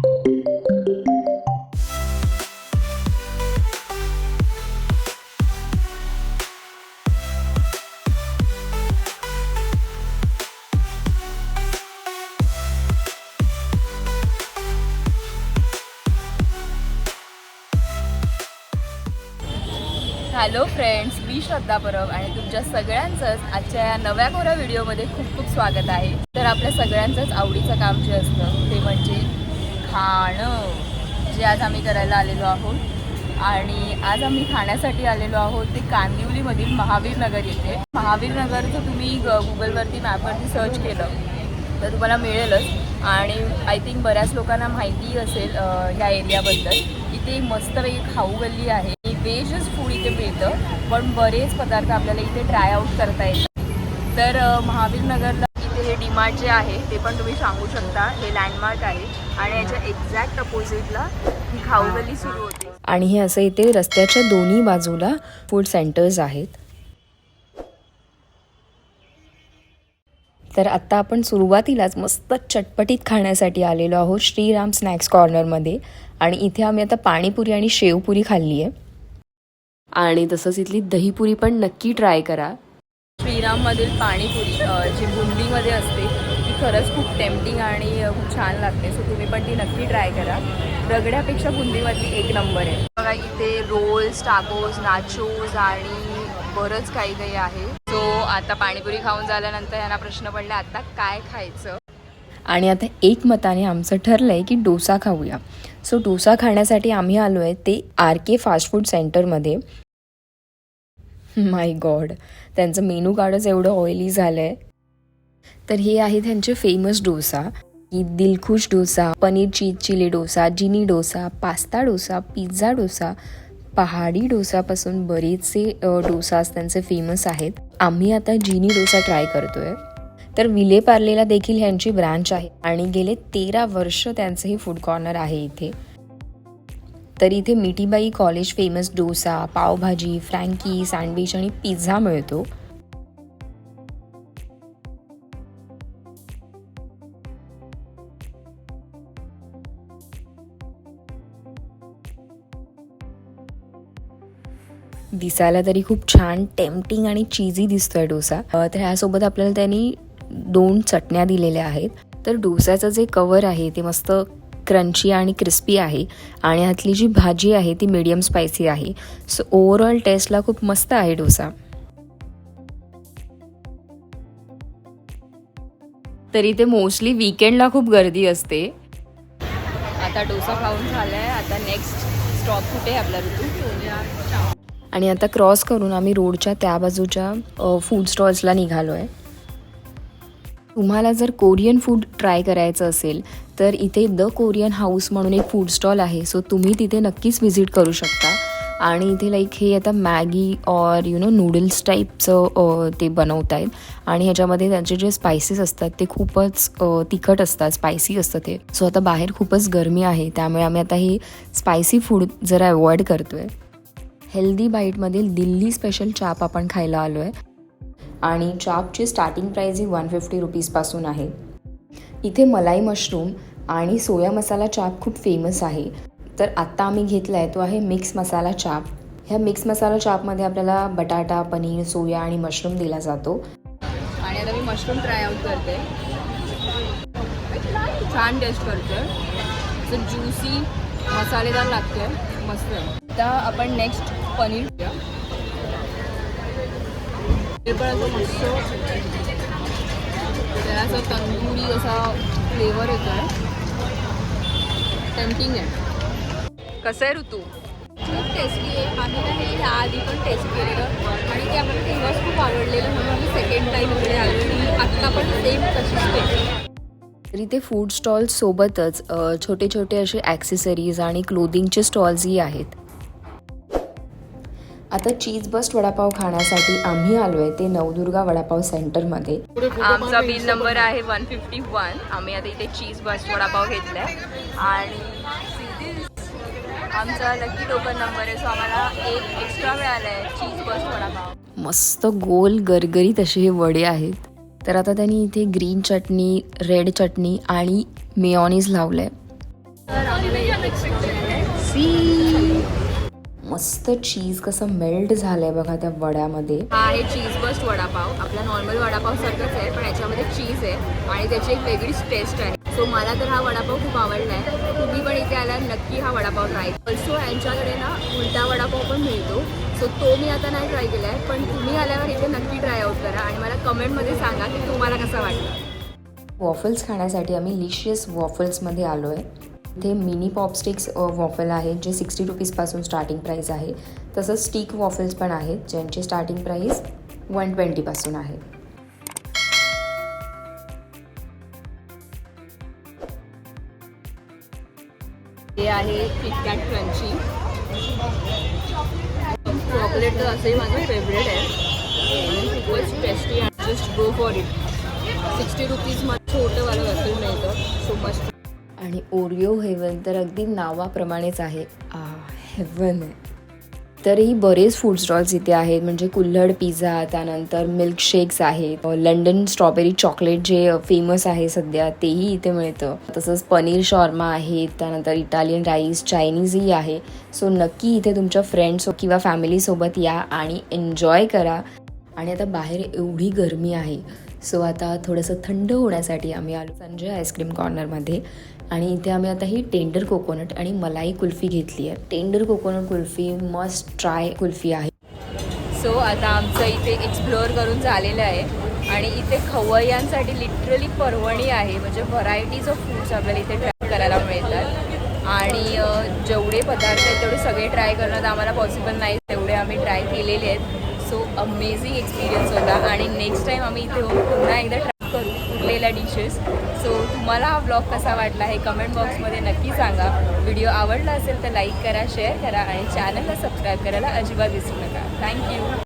Hello friends, मी श्रद्धा परब आणि तुमच्या सगळ्यांचंच आजच्या या नव्या कोऱ्या व्हिडिओमध्ये खूप खूप स्वागत आहे. तर आपल्या सगळ्यांचंच आवडीचं काम जे असतं ते म्हणजे खाणं, जे आज आम्ही करायला आलेलो आहोत. आणि आज आम्ही खाण्यासाठी आलेलो आहोत ते कांदिवलीमधील महावीर नगर येथे. महावीर नगर जर तुम्ही गुगलवरती मॅपवरती सर्च केलं तर तुम्हाला मिळेलच. आणि आय थिंक बऱ्याच लोकांना माहिती असेल ह्या एरियाबद्दल. इथे मस्तपैकी खाऊ गल्ली आहे. व्हेजच फूड इथे मिळतं, पण बरेच पदार्थ आपल्याला इथे ट्राय आऊट करता येतात. तर महावीर नगरला इथे हे डीमार्ट जे आहे ते पण तुम्ही सांगू शकता. हे लँडमार्क आहे आणि याच्या एक्झॅक्ट अपोजिटला ही खाऊ गल्ली सुरू होते. आणि हे असं इथे रस्त्याच्या दोन्ही बाजूला फूड सेंटर्स आहेत. तर आत्ता आपण सुरुवातीलाच मस्त चटपटीत खाण्यासाठी आलेलो आहोत श्रीराम स्नॅक्स कॉर्नरमध्ये. आणि इथे आम्ही आता पाणीपुरी आणि शेवपुरी खाल्ली आहे. आणि तसंच इथली दहीपुरी पण नक्की ट्राय करा. श्रीराममधील पाणीपुरी जी बुंदीमध्ये असते ती खरंच खूप टेम्पटिंग आणि खूप छान लागते. सो तुम्ही पण ती नक्की ट्राय करा. रगड्यापेक्षा बुंदीमधली एक नंबर आहे. बघा इथे रोल्स, टाकोस, नाचोस आणि बरंच काही काही आहे. सो आता पाणीपुरी खाऊन झाल्यानंतर यांना प्रश्न पडला आता काय खायचं. आणि आता एकमताने आमचं ठरलं आहे की डोसा खाऊया. सो डोसा खाण्यासाठी आम्ही आलो आहे ते RK फास्ट फूड सेंटरमध्ये. माय गॉड, त्यांचं मेनू कार्डच एवढं ऑइली झालं आहे. तर हे आहे त्यांचे फेमस डोसा, की दिलखुश डोसा, पनीर चीज चिली डोसा, जिनी डोसा, पास्ता डोसा, पिझ्झा डोसा, पहाडी डोसापासून बरेचसे डोसास त्यांचे फेमस आहेत. आम्ही आता जिनी डोसा ट्राय करतोय. तर विलेपार्लेला देखील ह्यांची ब्रांच आहे आणि गेले 13 वर्ष त्यांचं हे फूड कॉर्नर आहे इथे. तर इथे Mithibai college famous dosa, pav bhaji, Frankie, sandwich आणि पिझ्झा मिळतो. दिसायला तरी खूप छान टेम्पटिंग आणि चीजी दिसतोय डोसा. तर ह्यासोबत आपल्याला त्यांनी 2 चटण्या दिलेल्या आहेत. तर डोसाचं जे कवर आहे ते मस्त क्रंची आणि क्रिस्पी आहे आणि ह्यातली जी भाजी आहे ती मीडियम स्पायसी आहे. सो ओव्हरऑल टेस्टला खूप मस्त आहे डोसा. तरी ते मोस्टली वीकेंडला खूप गर्दी असते. आता डोसा खाऊन झालाय. आता नेक्स्ट स्टॉप कुठे आहे आपला ऋतू? आणि आता क्रॉस करून आम्ही रोडच्या त्या बाजूच्या फूड स्टॉल्सला निघालो आहे. तुम्हाला जर कोरियन फूड ट्राय करायचं असेल तर इथे द कोरियन हाऊस म्हणून एक फूड स्टॉल आहे. सो तुम्ही तिथे नक्कीच व्हिजिट करू शकता. आणि इथे लाईक हे आता मॅगी और नूडल्स टाईपचं ते बनवत आहेत. आणि ह्याच्यामध्ये त्यांचे जे स्पायसेस असतात ते खूपच तिखट असतात, स्पायसी असतं ते. सो आता बाहेर खूपच गरमी आहे त्यामुळे आम्ही आता हे स्पायसी फूड जरा अवॉइड करतो आहे. हेल्दी बाईटमधील दिल्ली स्पेशल चाप आपण खायला आलो आहे. आणि चापची स्टार्टिंग प्राईज ही 150 रुपीजपासून आहे. इथे मलाई मशरूम आणि सोया मसाला चाप खूप फेमस आहे. तर आत्ता आम्ही घेतला आहे तो आहे मिक्स मसाला चाप. ह्या मिक्स मसाला चापमध्ये आपल्याला बटाटा, पनीर, सोया आणि मशरूम दिला जातो. आणि आता मी मशरूम ट्राय आऊट करते. छान टेस्ट करते. ज्युसी मसालेदार लागते, मस्त आहे. आता आपण नेक्स्ट पनीर घ्या. ते पण असं मस्त त्याला असं तंदुरी असा फ्लेवर येतो आहे. टेम्पटिंग आहे. कसं आहे ऋतू? खूप टेस्टी आहे. आम्ही ना हे आधी पण टेस्ट केलेलं आणि ते आम्हाला तेव्हाच खूप आवडलेलं म्हणून आम्ही सेकंड टाईम इकडे आलो आणि आत्ता पण सेम तशीच टेस्ट. तरी ते फूड स्टॉल्ससोबतच छोटे छोटे असे ॲक्सेसरीज आणि क्लोदिंगचे स्टॉल्सही आहेत. आता चीज बस्ट वडापाव खाण्यासाठी आम्ही आलो आहे ते नवदुर्गा वडापाव सेंटरमध्ये. आमचा बिल नंबर आहे 151. आम्ही आता इथे चीज बस्ट वडापाव घेतला आहे आणि आमचा लकी टोकन नंबर आहे. सो आम्हाला एक एक्स्ट्रा मिळाला आहे चीज बस्ट वडापाव. मस्त गोल गरगरीत असे हे वडे आहेत. तर आता त्यांनी इथे ग्रीन चटणी, रेड चटणी आणि मेयोनीज लावलं आहे. तर आम्हाला मस्त चीज कसं मेल्ट झालंय बघा त्या वड्यामध्ये. हा आहे चीज बस्ट वडापाव. आपला नॉर्मल वडापाव सारखंच आहे, पण याच्यामध्ये चीज आहे आणि त्याची एक वेगळीच टेस्ट आहे. सो मला तर हा वडापाव खूप आवडला आहे. तुम्ही पण इथे आल्यावर नक्की हा वडापाव ट्राय. ऑल्सो यांच्याकडे ना उलटा वडापाव पण मिळतो. सो तो मी आता नाही ट्राय केला आहे, पण तुम्ही आल्यावर इथे नक्की ट्राय आउट करा आणि मला कमेंटमध्ये सांगा की तुम्हाला कसा वाटला. वॉफल्स खाण्यासाठी आम्ही लिशियस वॉफल्समध्ये आलो आहे. इथे मिनी पॉपस्टिक्स वॉफल आहेत जे 60 रुपीजपासून स्टार्टिंग प्राईस आहे. तसंच स्टिक वॉफल्स पण आहेत ज्यांची स्टार्टिंग प्राईस 120पासून आहे. हे आहे किटकॅट क्रंची. चॉकलेट तर असंही माझं फेवरेट आहे आणि खूपच टेस्टी आणि जस्ट गो फॉर इट. 60 रुपीजमध्ये छोटंवालं वॉफल मिळतं. सो मस्त. आणि ओरिओ हेवन तर अगदी नावाप्रमाणेच आहे. हेवन आहे. तरीही बरेच फूड स्टॉल्स इथे आहेत, म्हणजे कुल्हड पिझ्झा, त्यानंतर मिल्कशेक्स आहेत, लंडन स्ट्रॉबेरी चॉकलेट जे फेमस आहे सध्या तेही इथे मिळतं. तसंच पनीर शॉर्मा आहे, त्यानंतर इटालियन राईस, चायनीजही आहे. सो नक्की इथे तुमच्या फ्रेंड्स किंवा फॅमिलीसोबत या आणि एन्जॉय करा. आणि आता बाहेर एवढी गरमी आहे, सो आता थोडंसं थंड होण्यासाठी आम्ही आलो संजय आईस्क्रीम कॉर्नरमध्ये. आणि इथे आम्ही आता ही टेंडर कोकोनट आणि मलाई कुल्फी घेतली आहे. Tender coconut kulfi must try kulfi आहे. सो आता आमचं इथे एक्सप्लोअर करून झालेलं आहे आणि इथे खवय्यांसाठी लिटरली पर्वणी आहे. म्हणजे व्हरायटीज ऑफ फूड्स आपल्याला इथे ट्राय करायला मिळतात आणि जेवढे पदार्थ आहेत तेवढे सगळे ट्राय करणं आम्हाला पॉसिबल नाही, तेवढे आम्ही ट्राय केलेले आहेत. सो अमेझिंग एक्सपिरियन्स होता आणि नेक्स्ट टाईम आम्ही इथे येऊन पुन्हा एकदा ट्राय करू उरलेल्या डिशेस. सो तुम्हाला हा ब्लॉग कसा वाटला हे कमेंट बॉक्समध्ये नक्की सांगा. व्हिडिओ आवडला असेल तर लाईक करा, शेअर करा आणि चॅनलला सबस्क्राईब करायला अजिबात विसरू नका. थँक्यू.